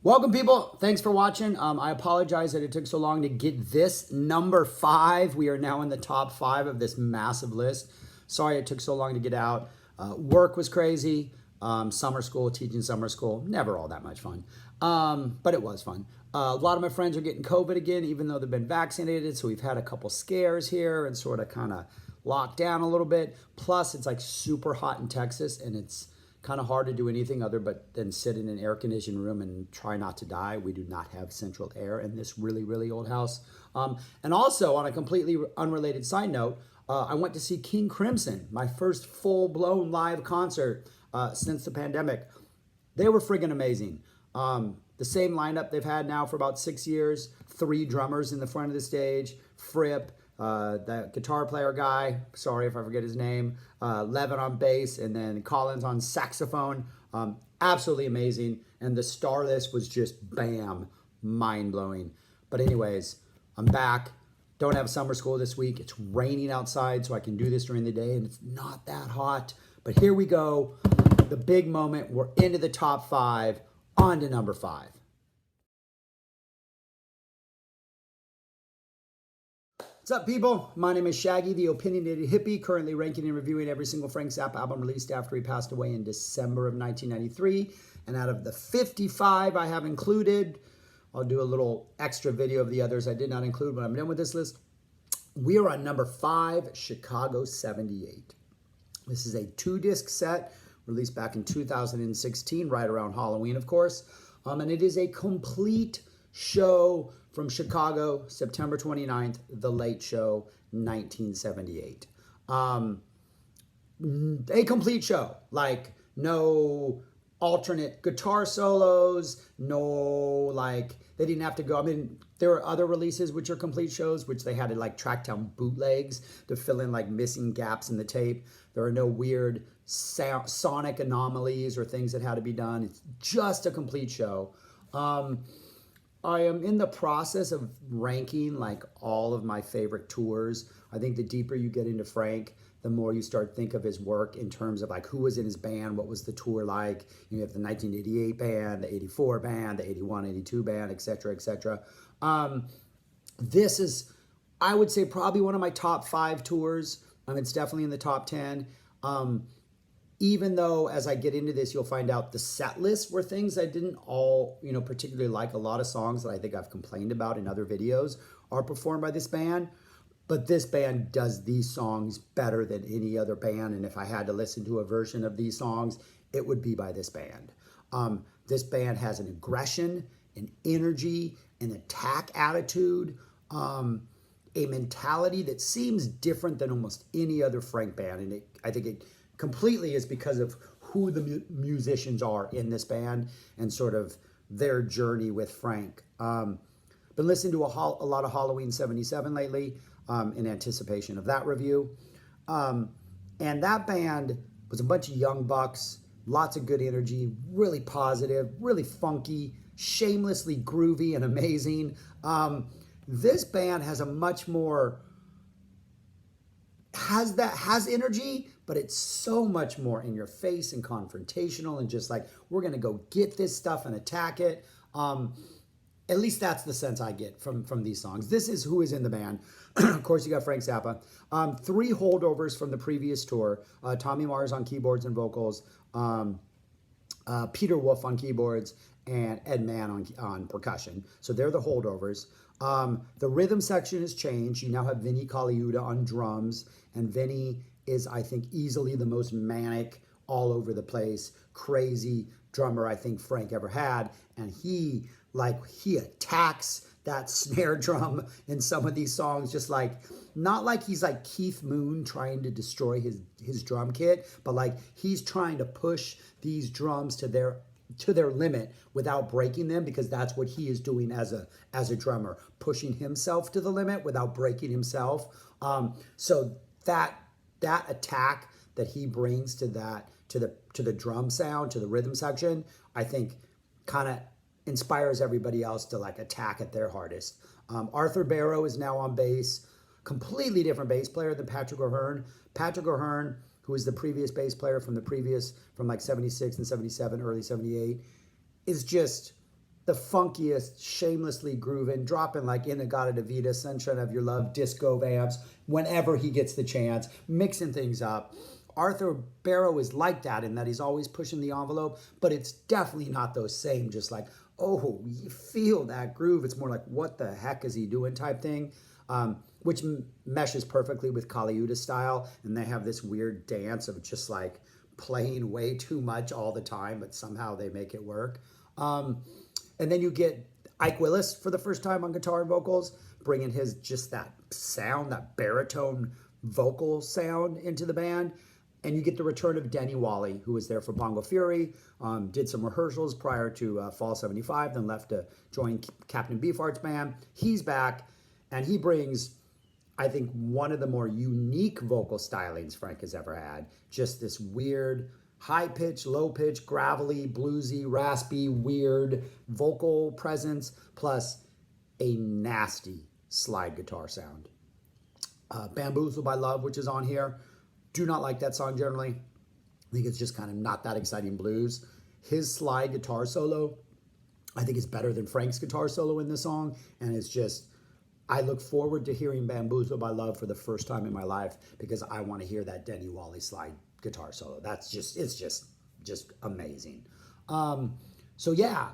Welcome, people. Thanks for watching. I apologize that it took so long to get this number 5. We are now in the top 5 of this massive list. Sorry it took so long to get out. Work was crazy. Summer school, teaching summer school, never all that much fun. But it was fun. A lot of my friends are getting COVID again, even though they've been vaccinated. So we've had a couple scares here and sort of kind of locked down a little bit. Plus, it's like super hot in Texas, and it's kind of hard to do anything other but than sit in an air-conditioned room and try not to die. We do not have central air in this really, really old house. And also, on a completely unrelated side note, I went to see King Crimson, my first full-blown live concert since the pandemic. They were friggin' amazing. The same lineup they've had now for about 6 years. 3 drummers in the front of the stage. Fripp, the guitar player guy, sorry if I forget his name, Levin on bass, and then Collins on saxophone. Absolutely amazing. And the star list was just bam, mind-blowing. But anyways, I'm back. Don't have summer school this week. It's raining outside, so I can do this during the day, and it's not that hot. But here we go. The big moment. We're into the top 5. On to number 5. What's up, people? My name is Shaggy, the opinionated hippie, currently ranking and reviewing every single Frank Zappa album released after he passed away in December of 1993. And out of the 55 I have included, I'll do a little extra video of the others I did not include when I'm done with this list. We are on number 5, Chicago 78. This is a 2-disc set released back in 2016, right around Halloween, of course. And it is a complete show from Chicago, September 29th, The Late Show, 1978. A complete show, like no alternate guitar solos, no, like, they didn't have to go. I mean, there are other releases which are complete shows, which they had to like track down bootlegs to fill in like missing gaps in the tape. There are no weird sonic anomalies or things that had to be done. It's just a complete show. I am in the process of ranking like all of my favorite tours. I think the deeper you get into Frank, the more you start to think of his work in terms of like who was in his band, what was the tour like. You have the 1988 band, the 84 band, the 81, 82 band, etc., etc. This is, I would say, probably one of my top 5 tours. It's definitely in the top 10. Even though as I get into this, you'll find out the set lists were things I didn't all, particularly like. A lot of songs that I think I've complained about in other videos are performed by this band. But this band does these songs better than any other band. And if I had to listen to a version of these songs, it would be by this band. This band has an aggression, an energy, an attack attitude, a mentality that seems different than almost any other Frank band. And I think it completely is because of who the musicians are in this band and sort of their journey with Frank. Been listening to a lot of Halloween 77 lately in anticipation of that review. And that band was a bunch of young bucks, lots of good energy, really positive, really funky, shamelessly groovy and amazing. This band has a much more, has energy, but it's so much more in your face and confrontational and just like, we're going to go get this stuff and attack it. At least that's the sense I get from these songs. This is who is in the band. Of course, you got Frank Zappa. 3 holdovers from the previous tour. Tommy Mars on keyboards and vocals. Peter Wolf on keyboards. And Ed Mann on percussion. So they're the holdovers. The rhythm section has changed. You now have Vinny Colaiuta on drums. And Vinny is, I think, easily the most manic, all over the place, crazy drummer I think Frank ever had. And he attacks that snare drum in some of these songs, just like, not like he's like Keith Moon trying to destroy his drum kit, but like he's trying to push these drums to their limit without breaking them, because that's what he is doing as a drummer, pushing himself to the limit without breaking himself. So that attack that he brings to the drum sound, to the rhythm section, I think kind of inspires everybody else to like attack at their hardest. Arthur Barrow is now on bass, completely different bass player than Patrick O'Hearn. Patrick O'Hearn, who was the previous bass player from like 76 and 77, early 78, is just the funkiest, shamelessly grooving, dropping like In-A-Gadda-Da-Vida, Sunshine of Your Love, disco vamps, whenever he gets the chance, mixing things up. Arthur Barrow is like that in that he's always pushing the envelope, but it's definitely not those same, just like, oh, you feel that groove. It's more like, what the heck is he doing type thing, which meshes perfectly with Kali Uchis style. And they have this weird dance of just like playing way too much all the time, but somehow they make it work. And then you get Ike Willis for the first time on guitar and vocals, bringing his just that sound, that baritone vocal sound into the band. And you get the return of Denny Wally, who was there for Bongo Fury, did some rehearsals prior to Fall 75, then left to join Captain Beefheart's band. He's back, and he brings, I think, one of the more unique vocal stylings Frank has ever had. Just this weird, high-pitched, low-pitched, gravelly, bluesy, raspy, weird vocal presence, plus a nasty slide guitar sound. Bamboozled by Love, which is on here. Do not like that song generally. I think it's just kind of not that exciting blues. His slide guitar solo, I think is better than Frank's guitar solo in the song. And it's just, I look forward to hearing Bamboozled by Love for the first time in my life because I want to hear that Denny Wally slide guitar solo. That's just, it's just amazing. So yeah,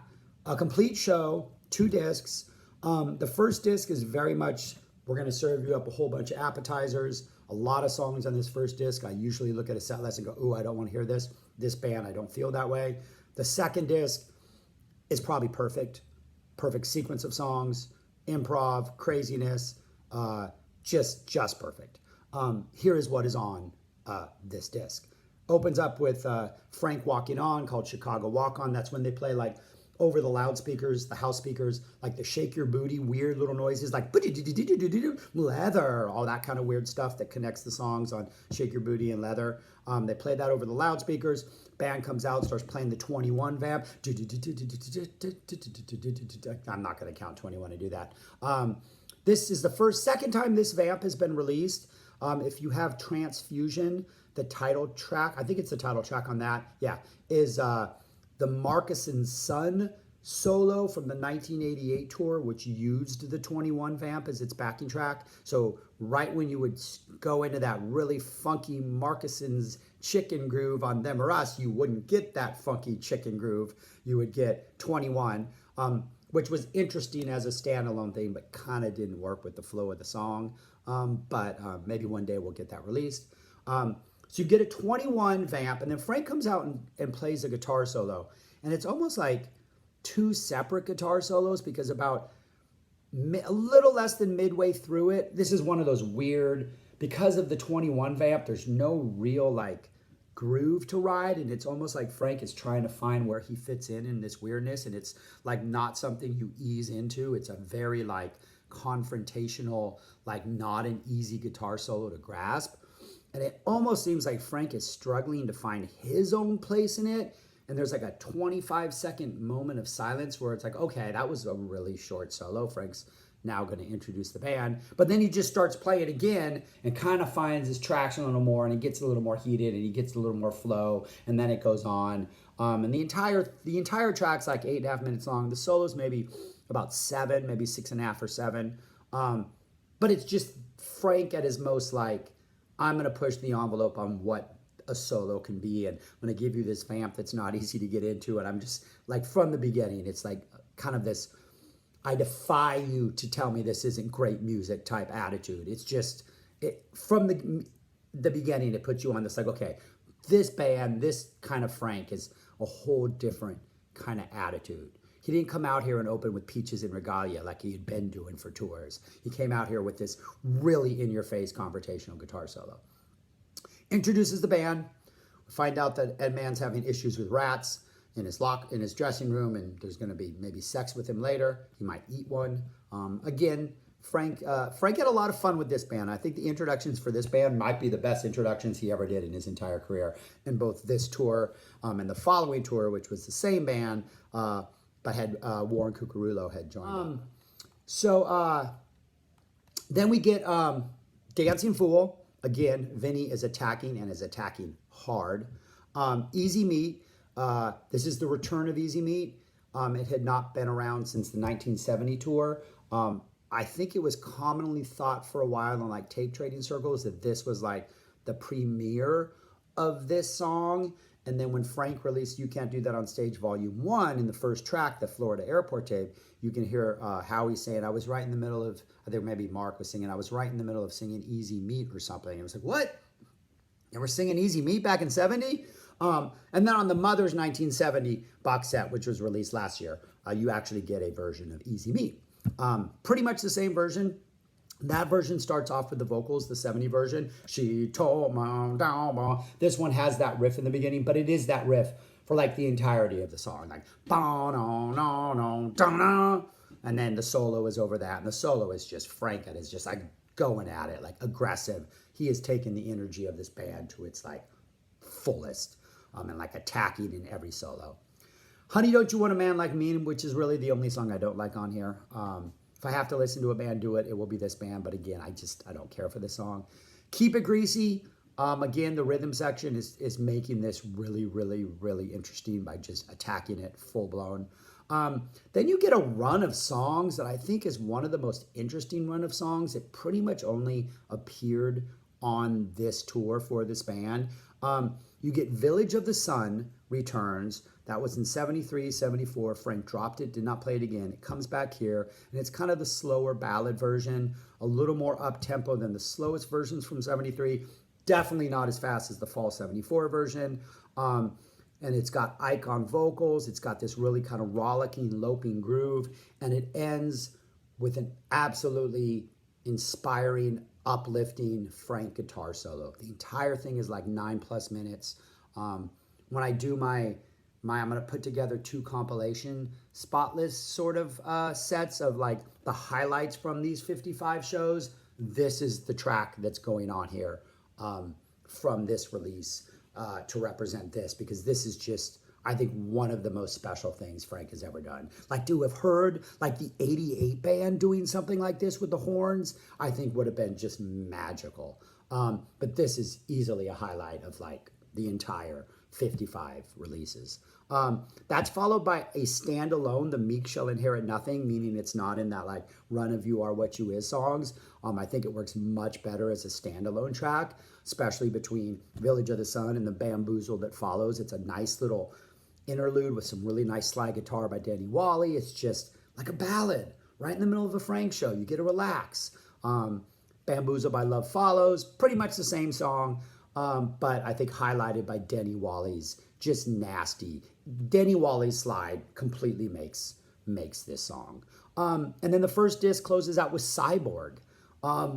a complete show, 2 discs. The first disc is very much, we're going to serve you up a whole bunch of appetizers. A lot of songs on this first disc. I usually look at a set list and go, ooh, I don't want to hear this. This band, I don't feel that way. The second disc is probably perfect. Perfect sequence of songs, improv, craziness, just perfect. Here is what is on this disc. Opens up with Frank Walking On, called Chicago Walk On. That's when they play like over the loudspeakers, the house speakers, like the shake your booty, weird little noises like leather, all that kind of weird stuff that connects the songs on Shake Your Booty and Leather. They play that over the loudspeakers. Band comes out, starts playing the 21 vamp. I'm not going to count 21 to do that. This is the second time this vamp has been released. If you have Transfusion, the title track, I think it's the title track on that, yeah, is the Marcus and Son solo from the 1988 tour, which used the 21 vamp as its backing track. So right when you would go into that really funky Marcuson's chicken groove on Them or Us, you wouldn't get that funky chicken groove. You would get 21, which was interesting as a standalone thing, but kind of didn't work with the flow of the song. But maybe one day we'll get that released. So you get a 21 vamp, and then Frank comes out and plays a guitar solo. And it's almost like 2 separate guitar solos because about a little less than midway through it, this is one of those weird, because of the 21 vamp, there's no real like groove to ride. And it's almost like Frank is trying to find where he fits in this weirdness. And it's like not something you ease into. It's a very like confrontational, like not an easy guitar solo to grasp. And it almost seems like Frank is struggling to find his own place in it. And there's like a 25-second moment of silence where it's like, okay, that was a really short solo. Frank's now going to introduce the band. But then he just starts playing again and kind of finds his traction a little more, and he gets a little more heated and he gets a little more flow, and then it goes on. And the entire track's like 8.5 minutes long. The solo's maybe about 7, maybe 6.5 or 7. But it's just Frank at his most like, I'm going to push the envelope on what a solo can be, and I'm going to give you this vamp that's not easy to get into, and I'm just like from the beginning, it's like kind of this, I defy you to tell me this isn't great music type attitude. It's just, from the beginning, it puts you on this like, okay, this band, this kind of Frank is a whole different kind of attitude. He didn't come out here and open with Peaches and Regalia like he had been doing for tours. He came out here with this really in-your-face confrontational guitar solo. Introduces the band. We find out that Ed Mann's having issues with rats in his dressing room, and there's going to be maybe sex with him later. He might eat one. Again, Frank had a lot of fun with this band. I think the introductions for this band might be the best introductions he ever did in his entire career, in both this tour and the following tour, which was the same band, but had Warren Cucurullo had joined. Then we get Dancing Fool. Again, Vinny is attacking and is attacking hard. Easy Meat. This is the return of Easy Meat. It had not been around since the 1970 tour. I think it was commonly thought for a while in like tape trading circles that this was like the premiere of this song. And then when Frank released You Can't Do That on Stage Volume 1, in the first track, the Florida Airport tape, you can hear Howie saying, I was right in the middle of, I think maybe Mark was singing, I was right in the middle of singing Easy Meat or something. And it was like, what? And we're singing Easy Meat back in 70? And then on the Mother's 1970 box set, which was released last year, you actually get a version of Easy Meat. Pretty much the same version. That version starts off with the vocals, the 70 version. She told me down. This one has that riff in the beginning, but it is that riff for like the entirety of the song. Like, and then the solo is over that. And the solo is just Frank and is just like going at it, like aggressive. He has taken the energy of this band to its like fullest and like attacking in every solo. Honey, Don't You Want a Man Like Me, which is really the only song I don't like on here. If I have to listen to a band do it, it will be this band. But again, I don't care for this song. Keep It Greasy. Again, the rhythm section is making this really, really, really interesting by just attacking it full blown. Then you get a run of songs that I think is one of the most interesting run of songs. It pretty much only appeared on this tour for this band. You get Village of the Sun returns. That was in 73, 74. Frank dropped it, did not play it again. It comes back here, and it's kind of the slower ballad version, a little more up-tempo than the slowest versions from 73. Definitely not as fast as the Fall 74 version. And it's got Ike on vocals. It's got this really kind of rollicking, loping groove, and it ends with an absolutely inspiring, uplifting Frank guitar solo. The entire thing is like 9+ minutes. When I do I'm going to put together 2 compilation spotless sort of sets of like the highlights from these 55 shows. This is the track that's going on here from this release to represent this, because this is just, I think, one of the most special things Frank has ever done. Like, to have heard like the 88 band doing something like this with the horns, I think would have been just magical. But this is easily a highlight of like the entire 55 releases. That's followed by a standalone, The Meek Shall Inherit Nothing, meaning it's not in that like run of You Are What You Is songs. I think it works much better as a standalone track, especially between Village of the Sun and the Bamboozled that follows. It's a nice little interlude with some really nice slide guitar by Danny Wally. It's just like a ballad right in the middle of a Frank show. You get to relax. Bamboozled by Love Follows, pretty much the same song, but I think highlighted by Denny Wally's just nasty. Denny Wally's slide completely makes this song. And then the first disc closes out with Cyborg,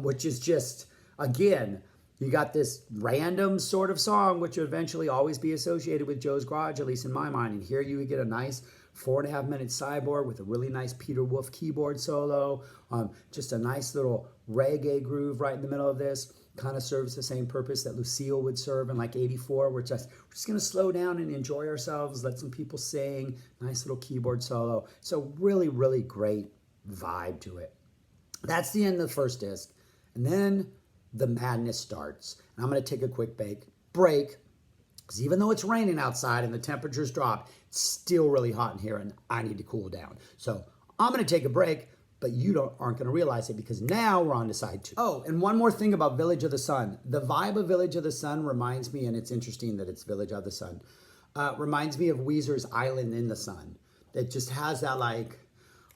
which is just, again, you got this random sort of song, which will eventually always be associated with Joe's Garage, at least in my mind. And here you get a nice 4.5-minute Cyborg with a really nice Peter Wolf keyboard solo. Just a nice little reggae groove right in the middle of this. Kind of serves the same purpose that Lucille would serve in like 84. We're just going to slow down and enjoy ourselves, let some people sing, nice little keyboard solo. So really, really great vibe to it. That's the end of the first disc. And then the madness starts. And I'm going to take a quick break, because even though it's raining outside and the temperatures drop, it's still really hot in here and I need to cool down. So I'm going to take a break, but you aren't going to realize it, because now we're on to side 2. Oh, and one more thing about Village of the Sun. The vibe of Village of the Sun reminds me, and it's interesting that it's Village of the Sun, reminds me of Weezer's Island in the Sun. It just has that like,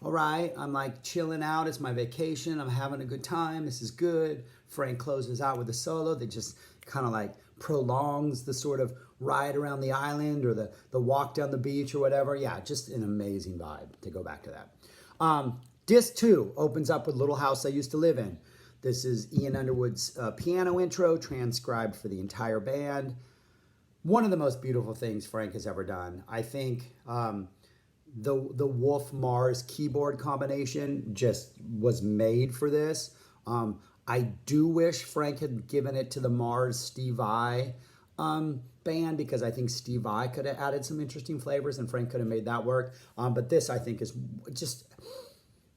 all right, I'm like chilling out. It's my vacation. I'm having a good time. This is good. Frank closes out with a solo that just kind of like prolongs the sort of ride around the island or the walk down the beach or whatever. Yeah, just an amazing vibe, to go back to that. Disc 2 opens up with Little House I Used to Live In. This is Ian Underwood's piano intro, transcribed for the entire band. One of the most beautiful things Frank has ever done. I think the Wolf-Mars keyboard combination just was made for this. I do wish Frank had given it to the Mars Steve Vai band, because I think Steve Vai could have added some interesting flavors and Frank could have made that work. But this, I think, is just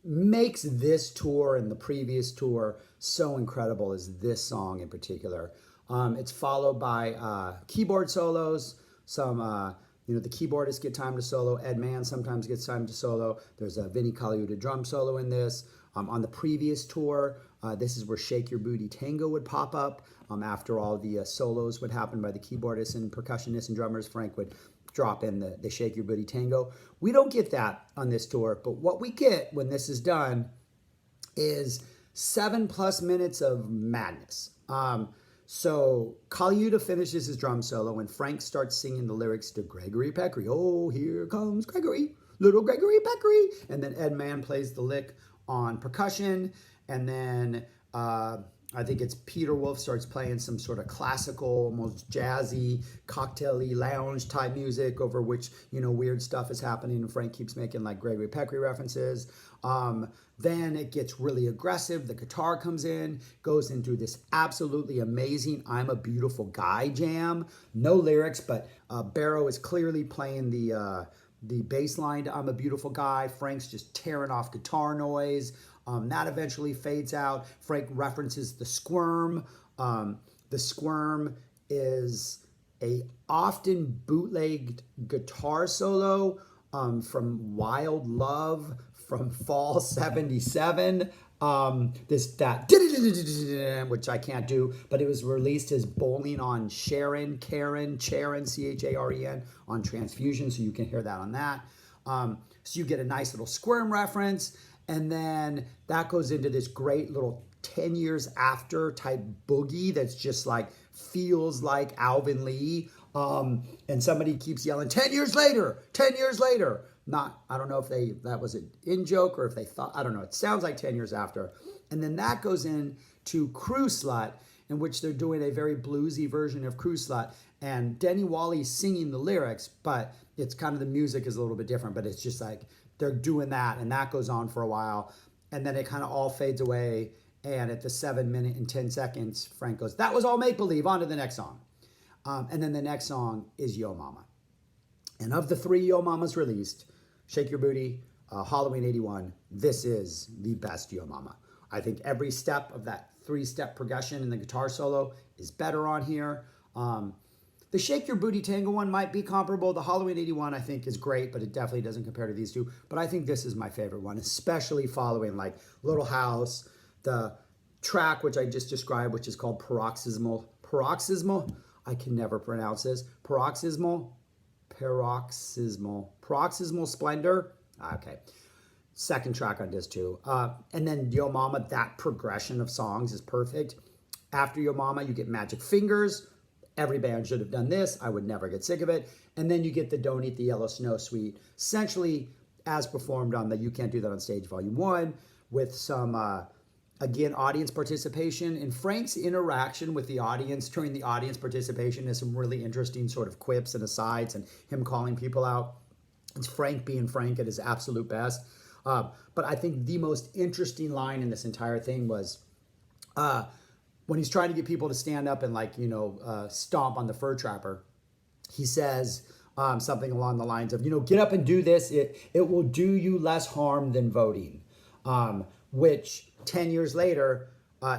makes this tour and the previous tour so incredible, is this song in particular. It's followed by keyboard solos, some the keyboardists get time to solo. Ed Mann sometimes gets time to solo. There's a Vinnie Colaiuta drum solo in this. On the previous tour, this is where Shake Your Booty Tango would pop up. After all the solos would happen by the keyboardists and percussionists and drummers, Frank would drop in the Shake Your Booty Tango. We don't get that on this tour, but what we get when this is done is 7+ minutes of madness. So Colaiuta finishes his drum solo and Frank starts singing the lyrics to Gregory Peccary. Oh, here comes Gregory, little Gregory Peccary. And then Ed Mann plays the lick on percussion. And then I think it's Peter Wolf starts playing some sort of classical, almost jazzy, cocktail-y lounge type music over which, weird stuff is happening. And Frank keeps making like Gregory Peccary references. Then it gets really aggressive. The guitar comes in, goes into this absolutely amazing I'm a Beautiful Guy jam. No lyrics, but Barrow is clearly playing the bass line to I'm a Beautiful Guy. Frank's just tearing off guitar noise. That eventually fades out. Frank references the Squirm. The Squirm is a often bootlegged guitar solo from Wild Love from Fall 77. Which I can't do, but it was released as Bowling on Charon, Charen, on Transfusion, so you can hear that on that. So you get a nice little Squirm reference, and then that goes into this great little 10 years after type boogie that's just like feels like Alvin Lee. And somebody keeps yelling, 10 years later, 10 years later. I don't know if that was an in-joke or if they thought, I don't know. It sounds like 10 years after. And then that goes into Crew Slut, in which they're doing a very bluesy version of Crew Slut. And Denny Wally's singing the lyrics, but it's kind of the music is a little bit different, but it's just like they're doing that, and that goes on for a while. And then it kind of all fades away. And at the 7 minute and 10 seconds, Frank goes, that was all make-believe, on to the next song. And then the next song is Yo Mama. And of the 3 Yo Mamas released, Shake Your Booty, Halloween 81, this is the best Yo Mama. I think every step of that 3-step progression in the guitar solo is better on here. The Shake Your Booty Tango one might be comparable. The Halloween 81 I think is great, but it definitely doesn't compare to these two. But I think this is my favorite one, especially following like Little House, the track which I just described, which is called Paroxysmal, I can never pronounce this, Paroxysmal Splendor. Okay. Second track on disc 2. And then Yo Mama, that progression of songs is perfect. After Yo Mama, you get Magic Fingers. Every band should have done this. I would never get sick of it. And then you get the Don't Eat the Yellow Snow Suite, essentially as performed on the You Can't Do That on Stage Volume 1, with some, again, audience participation. And Frank's interaction with the audience during the audience participation is some really interesting sort of quips and asides and him calling people out. It's Frank being Frank at his absolute best. But I think the most interesting line in this entire thing was when he's trying to get people to stand up and stomp on the fur trapper. He says something along the lines of, get up and do this. It will do you less harm than voting. Which 10 years later,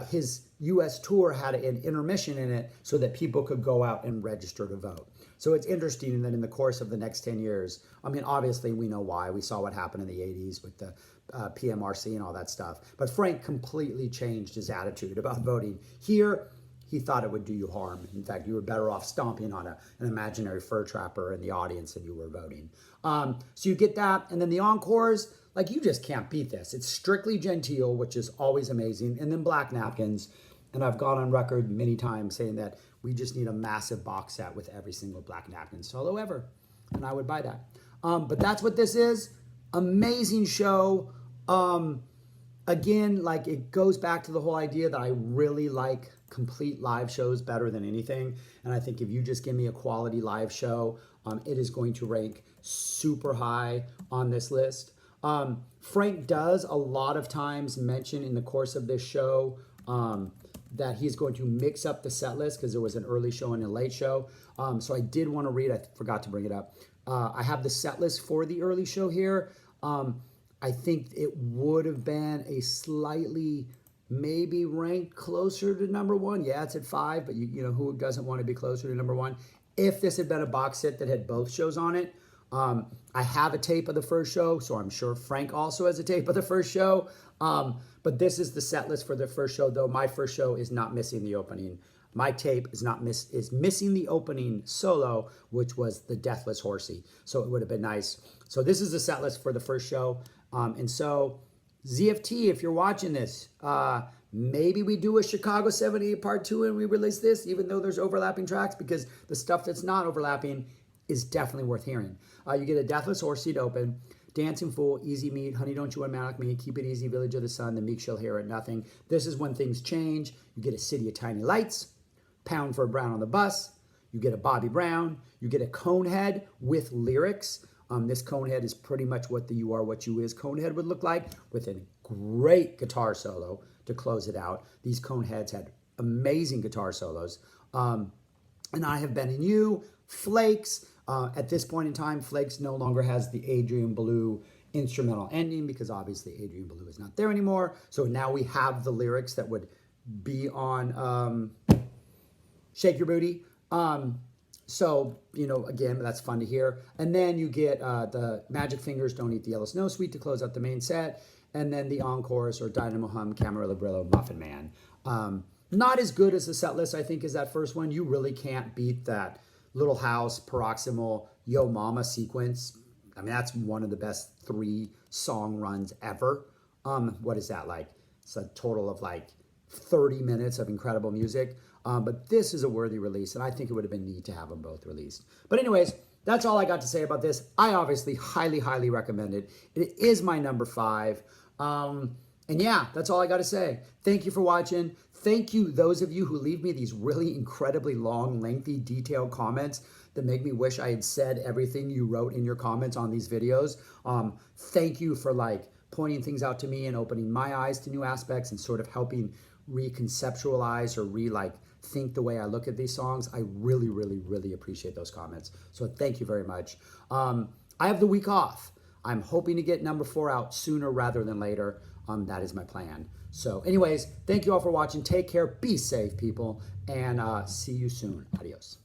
his U.S. tour had an intermission in it so that people could go out and register to vote. So it's interesting that in the course of the next 10 years, I mean, obviously we know why. We saw what happened in the 80s with the PMRC and all that stuff. But Frank completely changed his attitude about voting. Here, he thought it would do you harm. In fact, you were better off stomping on an imaginary fur trapper in the audience than you were voting. So you get that. And then the encores, you just can't beat this. It's strictly genteel, which is always amazing. And then Black Napkins. And I've gone on record many times saying that we just need a massive box set with every single Black Napkin solo ever. And I would buy that. But that's what this is. Amazing show. Again, it goes back to the whole idea that I really like complete live shows better than anything. And I think if you just give me a quality live show, it is going to rank super high on this list. Frank does a lot of times mention in the course of this show that he's going to mix up the set list because there was an early show and a late show. So I did want to read, I forgot to bring it up. I have the set list for the early show here. I think it would have been a slightly maybe ranked closer to number 1. Yeah, it's at 5, but you know who doesn't want to be closer to number 1? if this had been a box set that had both shows on it. I have a tape of the first show, so I'm sure Frank also has a tape of the first show. But this is the set list for the first show, though my first show is not missing the opening. My tape is missing the opening solo, which was the Deathless Horsey. So it would have been nice. So this is the set list for the first show. And so ZFT, if you're watching this, maybe we do a Chicago 78 Part 2 and we release this, even though there's overlapping tracks, because the stuff that's not overlapping is definitely worth hearing. You get a Deathless Horsey to open, Dancing Fool, Easy Meat, Honey Don't You Want Man Like Me, Keep It Easy, Village of the Sun, The Meek Shall Hear It, Nothing. This is When Things Change. You get a City of Tiny Lights, Pound for a Brown on the Bus. You get a Bobby Brown. You get a Conehead with lyrics. This Conehead is pretty much what the You Are What You Is Conehead would look like, with a great guitar solo to close it out. These Coneheads had amazing guitar solos. And I Have Been in You, Flakes. At this point in time, Flakes no longer has the Adrian Belew instrumental ending because obviously Adrian Belew is not there anymore. So now we have the lyrics that would be on Shake Your Booty. So, you know, again, that's fun to hear. And then you get the Magic Fingers, Don't Eat the Yellow Snow Sweet to close out the main set. And then the Encores or Dynamo Hum, Camarillo Brillo, Muffin Man. Not as good as the set list, I think, as that first one. You really can't beat that Little House, Paroxysmal, Yo Mama sequence. I mean, that's one of the best 3 song runs ever. What is that like? It's a total of like 30 minutes of incredible music. But this is a worthy release, and I think it would have been neat to have them both released. But anyways, that's all I got to say about this. I obviously highly, highly recommend it. It is my number 5. And yeah, that's all I got to say. Thank you for watching. Thank you, those of you who leave me these really incredibly long, lengthy, detailed comments that make me wish I had said everything you wrote in your comments on these videos. Thank you for like pointing things out to me and opening my eyes to new aspects and sort of helping reconceptualize or think the way I look at these songs. I really, really, really appreciate those comments. So thank you very much. I have the week off. I'm hoping to get number 4 out sooner rather than later. That is my plan. So anyways, thank you all for watching. Take care. Be safe, people. And see you soon. Adios.